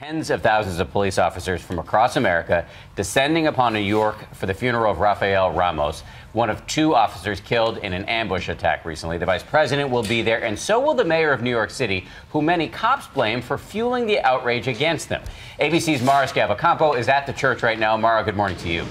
Tens of thousands of police officers from across America descending upon New York for the funeral of Rafael Ramos, one of two officers killed in an ambush attack recently. The vice president will be there, and so will the mayor of New York City, who many cops blame for fueling the outrage against them. ABC's Mara Scavacampo is at the church right now. Mara, good morning to you.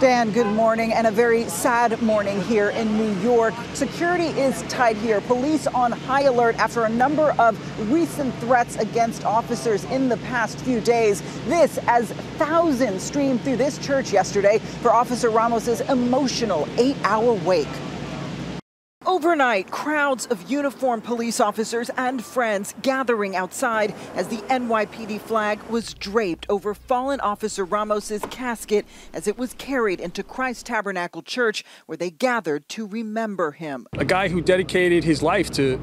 Dan, good morning, and a very sad morning here in New York. Security is tight here. Police on high alert after a number of recent threats against officers in the past few days. This as thousands streamed through this church yesterday for Officer Ramos's emotional 8-hour wake. Overnight, crowds of uniformed police officers and friends gathering outside as the NYPD flag was draped over fallen Officer Ramos's casket as it was carried into Christ Tabernacle Church, where they gathered to remember him. A guy who dedicated his life to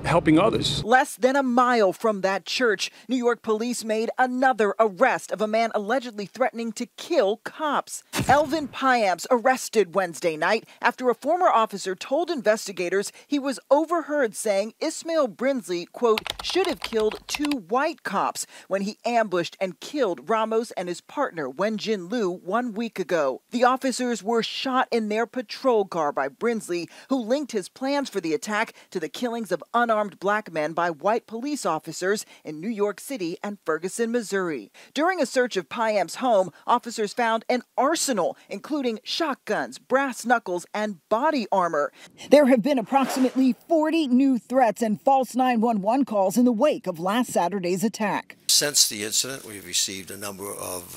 helping others. Less than a mile from that church, New York police made another arrest of a man allegedly threatening to kill cops. Elvin Piamps arrested Wednesday night after a former officer told investigators he was overheard saying Ismail Brinsley, quote, should have killed 2 white cops when he ambushed and killed Ramos and his partner Wenjin Liu 1 week ago. The officers were shot in their patrol car by Brinsley, who linked his plans for the attack to the killings of unarmed black men by white police officers in New York City and Ferguson, Missouri. During a search of Piamps' home, officers found an arsenal, including shotguns, brass knuckles, and body armor. There have been approximately 40 new threats and false 911 calls in the wake of last Saturday's attack. Since the incident, we've received a number of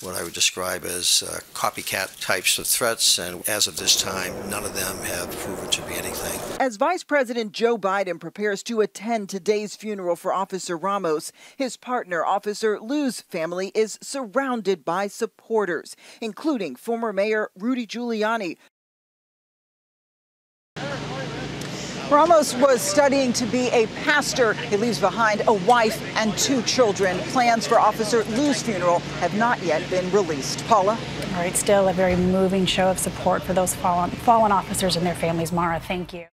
what I would describe as copycat types of threats, and as of this time, none of them have proven to be anything. As Vice President Joe Biden prepares to attend today's funeral for Officer Ramos, his partner, Officer Liu's family is surrounded by supporters, including former Mayor Rudy Giuliani. Ramos was studying to be a pastor. He leaves behind a wife and 2 children. Plans for Officer Liu's funeral have not yet been released. Paula? All right, still a very moving show of support for those fallen officers and their families. Mara, thank you.